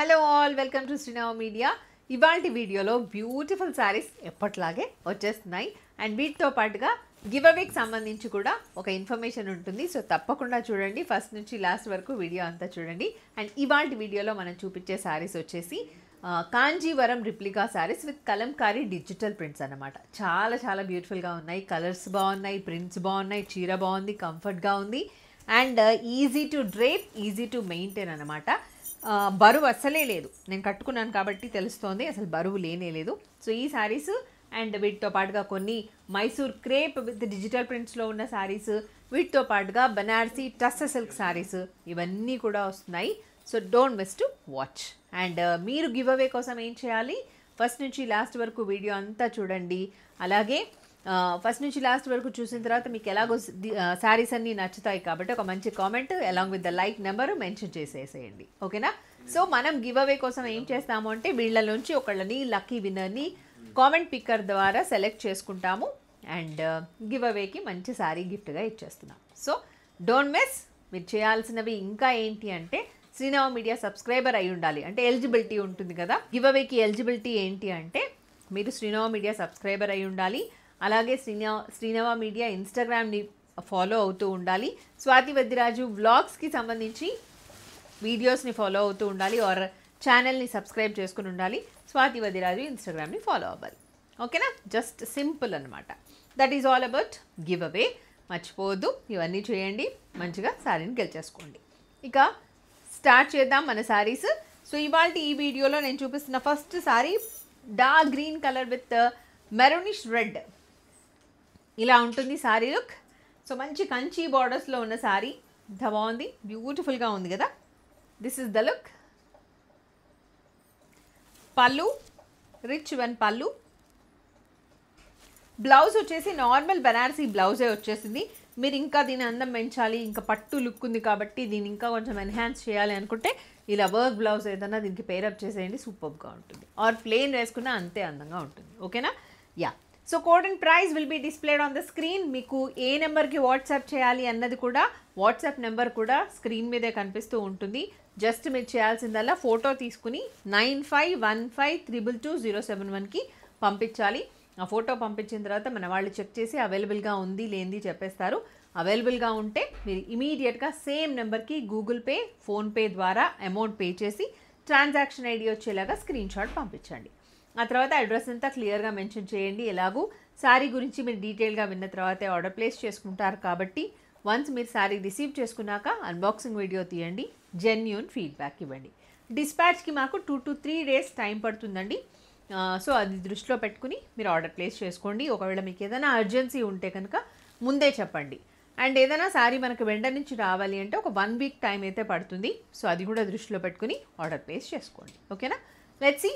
Hello all, welcome to Srinava media. ఇవాల్టి వీడియోలో beautiful saris ఎప్పట్లాగే వచ్చేస్తున్నాయి అండ్ వీటితో పాటుగా గివ్ అవేకి సంబంధించి కూడా ఒక ఇన్ఫర్మేషన్ ఉంటుంది. సో తప్పకుండా చూడండి, ఫస్ట్ నుంచి లాస్ట్ వరకు వీడియో అంతా చూడండి. అండ్ ఇవాల్టి వీడియోలో మనం చూపించే శారీస్ వచ్చేసి Kanjeevaram replica saris with Kalamkari digital prints అన్నమాట. చాలా చాలా బ్యూటిఫుల్గా ఉన్నాయి, కలర్స్ బాగున్నాయి, ప్రింట్స్ బాగున్నాయి, చీర బాగుంది, కంఫర్ట్గా ఉంది and easy to drape, easy to maintain అనమాట. బరువు అస్సలే లేదు, నేను కట్టుకున్నాను కాబట్టి తెలుస్తోంది, అసలు బరువు లేనే లేదు. సో ఈ శారీస్ అండ్ వీటితో పాటుగా కొన్ని మైసూర్ క్రేప్ విత్ డిజిటల్ ప్రింట్స్లో ఉన్న శారీస్, వీటితో పాటుగా బనారసీ టస్స సిల్క్ శారీస్ ఇవన్నీ కూడా వస్తున్నాయి. So don't miss to watch. And మీరు గివ్ అవే కోసం ఏం చేయాలి, ఫస్ట్ నుంచి లాస్ట్ వరకు వీడియో అంతా చూడండి. అలాగే ఫస్ట్ నుంచి లాస్ట్ వరకు చూసిన తర్వాత మీకు ఎలాగో శారీస్ అన్నీ నచ్చుతాయి కాబట్టి ఒక మంచి comment along with the like number mention చేసేసేయండి, ఓకేనా. సో మనం గివ్ అవే కోసం ఏం చేస్తాము అంటే వీళ్ళలోంచి ఒకళ్ళని లక్కీ విన్నర్ని కామెంట్ పిక్కర్ ద్వారా సెలెక్ట్ చేసుకుంటాము అండ్ గివ్ అవేకి మంచి శారీ గిఫ్ట్గా ఇచ్చేస్తున్నాం. So don't miss. మీరు చేయాల్సినవి ఇంకా ఏంటి అంటే శ్రీనవ మీడియా సబ్స్క్రైబర్ అయి ఉండాలి, అంటే ఎలిజిబిలిటీ ఉంటుంది కదా. గివ్ అవేకి ఎలిజిబిలిటీ ఏంటి అంటే మీరు శ్రీనవ మీడియా సబ్స్క్రైబర్ అయి ఉండాలి, అలాగే శ్రీనవ మీడియా ఇన్స్టాగ్రామ్ని ఫాలో అవుతూ ఉండాలి, స్వాతి వద్దిరాజు వ్లాగ్స్కి సంబంధించి వీడియోస్ని ఫాలో అవుతూ ఉండాలి, ఆర్ ఛానల్ని సబ్స్క్రైబ్ చేసుకుని ఉండాలి, స్వాతి వద్దిరాజు ఇన్స్టాగ్రామ్ని ఫాలో అవ్వాలి, ఓకేనా. జస్ట్ సింపుల్ అనమాట. That is all about give away. మర్చిపోవద్దు, ఇవన్నీ చేయండి, మంచిగా శారీని గెలిచేసుకోండి. ఇక స్టార్ట్ చేద్దాం మన శారీస్. సో ఇవాళ ఈ వీడియోలో నేను చూపిస్తున్న first sari dark green colour with maroonish red, ఇలా ఉంటుంది శారీ లుక్. సో మంచి కంచి బార్డర్స్లో ఉన్న శారీ, ఇంత బాగుంది, బ్యూటిఫుల్గా ఉంది కదా. This is the look. పళ్ళు రిచ్ వన్ పళ్ళు. బ్లౌజ్ వచ్చేసి నార్మల్ బనారసీ బ్లౌజే వచ్చేసింది. మీరు ఇంకా దీని అందం పెంచాలి, ఇంకా పట్టు లుక్ ఉంది కాబట్టి దీన్ని ఇంకా కొంచెం ఎన్హాన్స్ చేయాలి అనుకుంటే ఇలా వర్క్ బ్లౌజ్ ఏదన్నా దీనికి పేరప్ చేసేయండి, సూపర్గా ఉంటుంది. ఆర్ ప్లెయిన్ వేసుకున్నా అంతే అందంగా ఉంటుంది, ఓకేనా. Yeah, so code and price will be displayed on the screen. మీకు ఏ నెంబర్కి వాట్సాప్ చేయాలి అన్నది కూడా, వాట్సాప్ నెంబర్ కూడా స్క్రీన్ మీదే కనిపిస్తూ ఉంటుంది. జస్ట్ మీరు చేయాల్సిందల్లా ఫోటో తీసుకుని 9515222071కి పంపించాలి. ఆ ఫోటో పంపించిన తర్వాత మన వాళ్ళు చెక్ చేసి అవైలబుల్గా ఉంది లేనిది చెప్పేస్తారు. అవైలబుల్గా ఉంటే మీరు ఇమీడియట్గా సేమ్ నెంబర్కి గూగుల్ పే, ఫోన్పే ద్వారా అమౌంట్ పే చేసి ట్రాన్సాక్షన్ ఐడి వచ్చేలాగా స్క్రీన్ షాట్ పంపించండి. ఆ తర్వాత అడ్రస్ అంతా క్లియర్గా మెన్షన్ చేయండి. ఎలాగూ శారీ గురించి మీరు డీటెయిల్గా విన్న తర్వాతే ఆర్డర్ ప్లేస్ చేసుకుంటారు కాబట్టి వన్స్ మీరు శారీ రిసీవ్ చేసుకున్నాక అన్బాక్సింగ్ వీడియో తీయండి, జెన్యూన్ ఫీడ్బ్యాక్ ఇవ్వండి. డిస్పాచ్కి మాకు 2 to 3 days టైం పడుతుందండి. సో అది దృష్టిలో పెట్టుకుని మీరు ఆర్డర్ ప్లేస్ చేసుకోండి. ఒకవేళ మీకు ఏదైనా అర్జెన్సీ ఉంటే కనుక ముందే చెప్పండి. అండ్ ఏదైనా శారీ మనకు వెంట నుంచి రావాలి అంటే ఒక 1 week టైం అయితే పడుతుంది. సో అది కూడా దృష్టిలో పెట్టుకుని ఆర్డర్ ప్లేస్ చేసుకోండి, ఓకేనా. Let's see.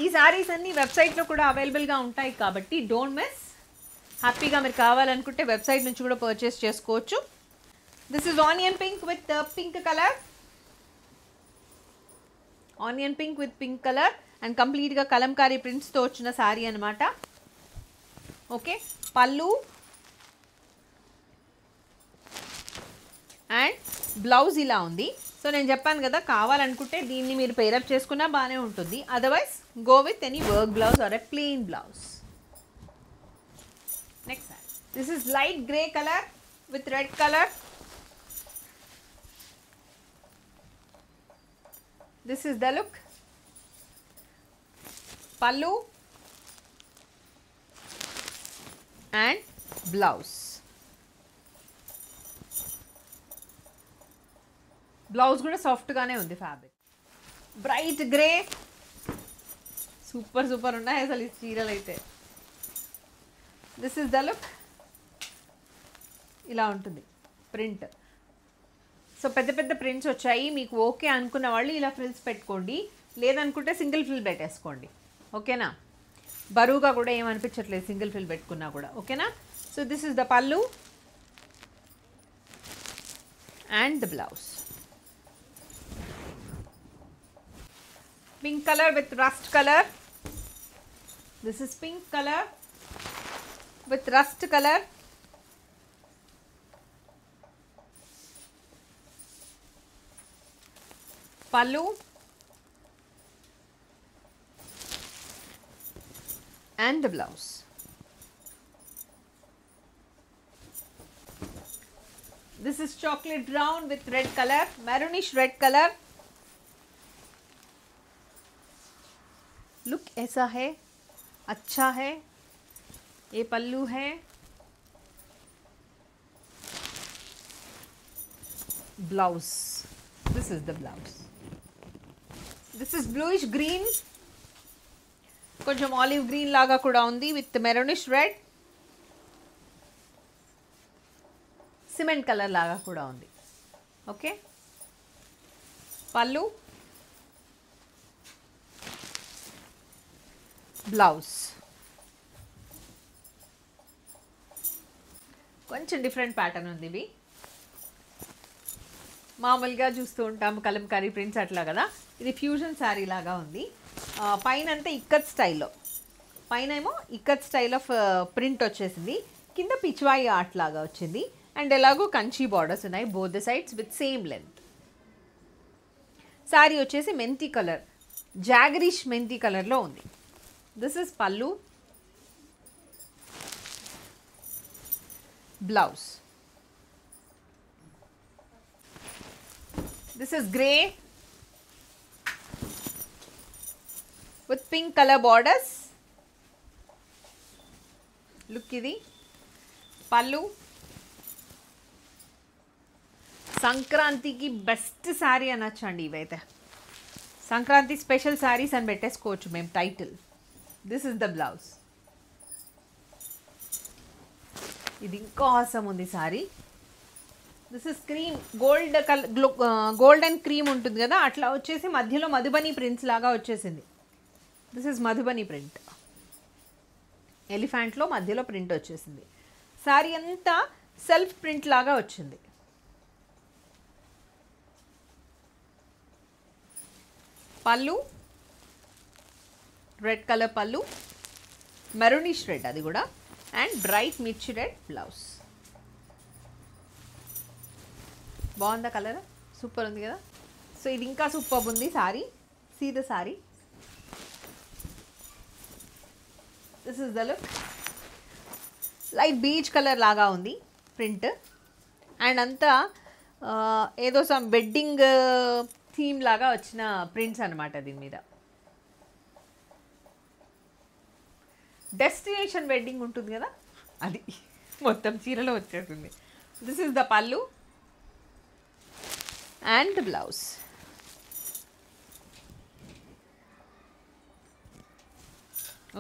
ఈ శారీస్ అన్నీ వెబ్సైట్లో కూడా అవైలబుల్గా ఉంటాయి కాబట్టి డోంట్ మిస్. హ్యాపీగా మీరు కావాలనుకుంటే వెబ్సైట్ నుంచి కూడా పర్చేస్ చేసుకోవచ్చు. This is onion pink with pink colour, onion pink with pink colour and కంప్లీట్గా కలంకారీ ప్రింట్స్తో వచ్చిన శారీ అనమాట. ఓకే, పళ్ళు అండ్ బ్లౌజ్ ఇలా ఉంది. సో నేను చెప్పాను కదా, కావాలనుకుంటే దీన్ని మీరు పేరప్ చేసుకున్నా బాగానే ఉంటుంది, otherwise go with any work blouse or a plain blouse. Next sari, this is light grey colour with red colour. This is the look. Pallu and blouse. Blouse కూడా సాఫ్ట్గానే ఉంది, fabric bright grey. Super super ఉన్నాయి అసలు ఈ చీరలు అయితే. This is the look, ఇలా ఉంటుంది ప్రింట్. సో పెద్ద పెద్ద ప్రింట్స్ వచ్చాయి, మీకు ఓకే అనుకున్న వాళ్ళు ఇలా ఫ్రిల్స్ పెట్టుకోండి, లేదనుకుంటే సింగిల్ ఫ్రిల్ పెట్టేసుకోండి, ఓకేనా. బరువుగా కూడా ఏమనిపించట్లేదు సింగిల్ ఫ్రిల్ పెట్టుకున్నా కూడా, ఓకేనా. సో దిస్ ఇస్ ద పల్లు and the blouse. Pink colour with rust colour. This is pink colour with rust colour. pallu and the blouse. This is chocolate brown with red color, maroonish red color. Look ऐसा है, अच्छा है. ये पल्लू है. Blouse. This is the blouse. This is bluish green. కొంచెం olive green లాగా కూడా ఉంది with maroonish red. Cement colour లాగా కూడా ఉంది. ఓకే, పళ్ళు, బ్లౌజ్. కొంచెం డిఫరెంట్ ప్యాటర్న్ ఉంది. ఇవి మామూలుగా చూస్తూ ఉంటాము కలంకారీ ప్రింట్స్ అట్లా కదా, ఇది ఫ్యూజన్ శారీ లాగా ఉంది. పైన అంతా ఇక్కత్ స్టైల్లో, పైన ఏమో ఇక్కత్ స్టైల్ ఆఫ్ ప్రింట్ వచ్చేసింది, కింద పిచ్వాయి ఆర్ట్ లాగా వచ్చింది. అండ్ ఎలాగో కంచి బార్డర్స్ ఉన్నాయి both the sides with same length. Sari వచ్చేసి మెంతి కలర్, జాగరిష్ మెంతి కలర్లో ఉంది. దిస్ ఇస్ పల్లు, blouse. This is grey with pink color borders. Look ఇది పల్లు. సంక్రాంతికి బెస్ట్ శారీ అనొచ్చండి ఇవైతే. సంక్రాంతి స్పెషల్ శారీస్ అని పెట్టేసుకోవచ్చు మేము title. This is the blouse. ఇది ఇంకా ఆసమ్ ఉంది sari. This is cream gold colour, golden cream ఉంటుంది కదా, అట్లా వచ్చేసి మధ్యలో మధుబని ప్రింట్స్ లాగా వచ్చేసింది. దిస్ ఇస్ మధుబని ప్రింట్, ఎలిఫెంట్లో మధ్యలో ప్రింట్ వచ్చేసింది. శారీ అంతా సెల్ఫ్ ప్రింట్ లాగా వచ్చింది. Pallu red colour pallu, maroonish red అది కూడా, and bright mirchi red blouse. బాగుందా కలర్? సూపర్ ఉంది కదా. సో ఇది ఇంకా సూపర్ ఉంది sari. See the sari. This is the look. Light peach colour లాగా ఉంది ప్రింట్. అండ్ అంతా ఏదో సమ్ వెడ్డింగ్ థీమ్ లాగా వచ్చిన ప్రింట్స్ అనమాట దీని మీద. డెస్టినేషన్ వెడ్డింగ్ ఉంటుంది కదా, అది మొత్తం చీరలో వచ్చేస్తుంది. దిస్ ఇస్ ద పల్లు and the blouse.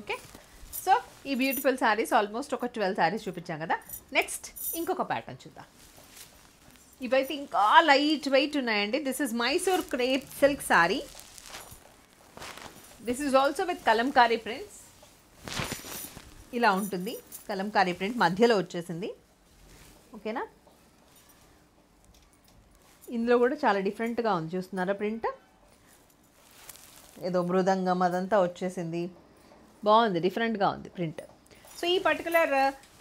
Okay, so ఈ బ్యూటిఫుల్ శారీస్ ఆల్మోస్ట్ ఒక 12 శారీస్ చూపించాం కదా. నెక్స్ట్ ఇంకొక ప్యాటర్న్ చూద్దాం. ఇవైతే ఇంకా లైట్ వెయిట్ ఉన్నాయండి. This is Mysore crepe silk sari. This is also with Kalamkari prints. ఇలా ఉంటుంది కలంకారీ ప్రింట్, మధ్యలో వచ్చేసింది. ఓకేనా, ఇందులో కూడా చాలా డిఫరెంట్గా ఉంది. చూస్తున్నారా ప్రింట్, ఏదో మృదంగం అదంతా వచ్చేసింది. బాగుంది, డిఫరెంట్గా ఉంది ప్రింట్. సో ఈ పర్టికులర్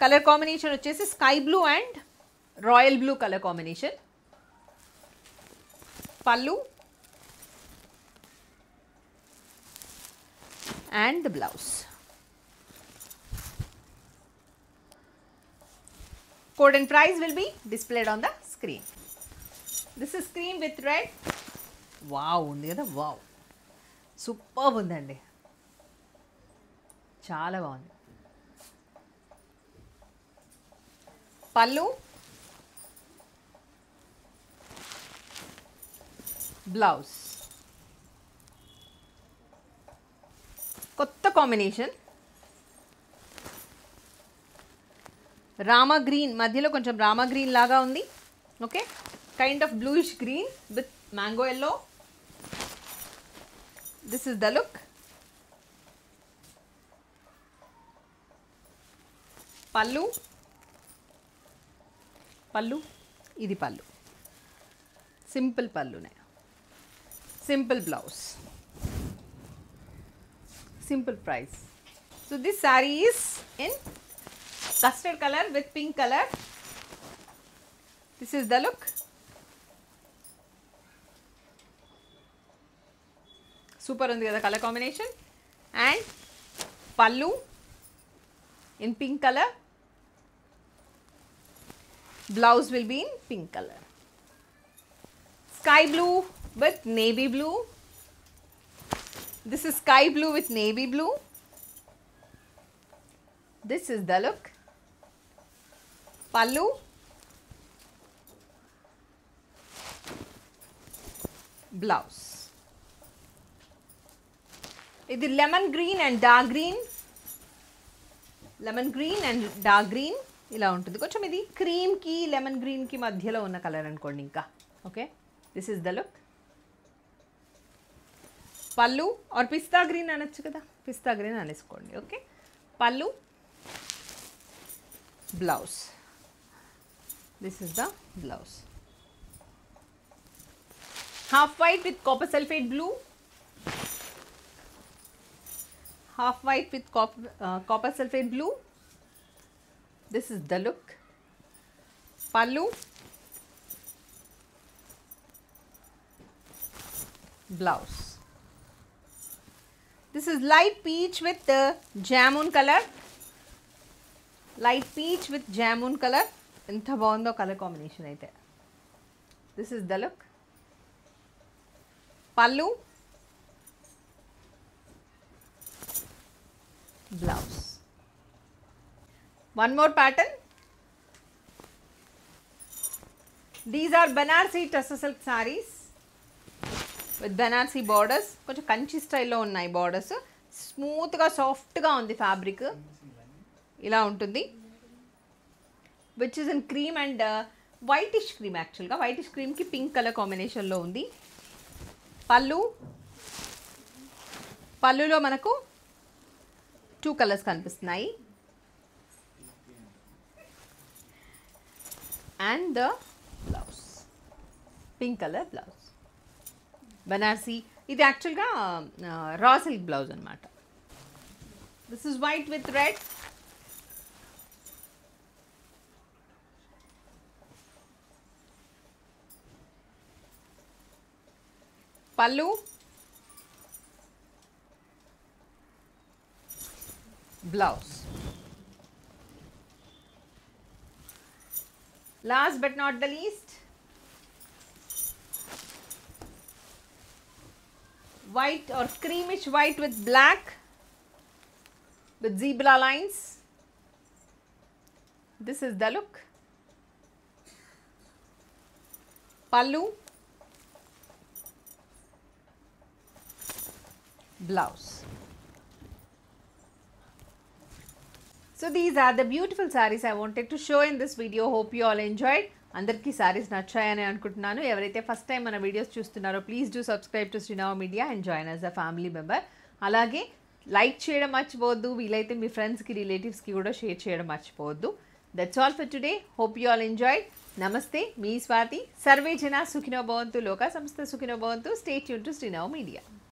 కలర్ కాంబినేషన్ వచ్చేసి sky blue and royal blue colour combination. Pallu and the blouse. Code and price will be displayed on the screen. This is cream with red. Wow, ఉంది కదా, వావ్, సూపర్ ఉందండి, చాలా బాగుంది. పల్లు, blouse. కొత్త combination, Rama green, మధ్యలో కొంచెం రామా గ్రీన్ లాగా ఉంది. Okay, kind of bluish green with mango yellow. This is the look. Pallu, pallu, ఇది పల్లు, సింపుల్ పల్లునే, simple blouse, simple price. So this sari is in custard color with pink color. This is the look. Super ఉంది కదా colour combination. And pallu in pink color, blouse will be in pink color, sky blue with navy blue. This is sky blue with navy blue. This is the look. Pallu, blouse. This lemon green and dark green. Lemon green and dark green ఇలా ఉంటుంది. కొంచెం ఇది క్రీమ్కి lemon గ్రీన్కి మధ్యలో ఉన్న colour అనుకోండి ఇంకా. Okay, this is the look. పళ్ళు ఆర్ పిస్తా గ్రీన్ అనొచ్చు కదా, పిస్తా గ్రీన్ అనేసుకోండి. ఓకే, పళ్ళు, blouse. This is the blouse. Half white with copper sulphate blue, half white with copper sulfate blue. This is the look. Pallu, blouse. This is light peach with jamun color. Light peach with jamun color. Entha baagundo color combination aithe. This is the look. Pallu, blouse. One more pattern. These are Banarsi Tussar silk sarees with Banarsi borders. కొంచెం కంచి స్టైల్లో ఉన్నాయి borders. స్మూత్గా సాఫ్ట్గా ఉంది fabric. ఇలా ఉంటుంది. Which is in cream and whitish cream. యాక్చువల్గా whitish క్రీమ్కి pink colour కాంబినేషన్లో ఉంది. పళ్ళులో మనకు 2 కలర్స్ కనిపిస్తున్నాయి. And the blouse pink colour blouse. Banarasi ఇది యాక్చువల్గా రా సిల్క్ బ్లౌజ్ అనమాట. This is white with red. పళ్ళు, blouse. Last but not the least, white or creamish white with black with zebra lines. This is the look. Pallu, blouse. So these are the beautiful sarees I wanted to show in this video. Hope you all enjoyed. అందరికీ sarees నచ్చాయని అనుకుంటున్నాను. ఎవరైతే first time మన videos చూస్తున్నారో please do subscribe to Srinava media and join as a family member. అలాగే like చేయడం మర్చిపోవద్దు. వీలైతే మీ ఫ్రెండ్స్కి రిలేటివ్స్కి కూడా షేర్ చేయడం మర్చిపోవద్దు. That's all for today. Hope you all enjoyed. నమస్తే, మీ స్వాతి. సర్వే జన సుఖినో భవంతు, లోకా సంస్థ సుఖినో భవంతు. Stay tune to Srinava media.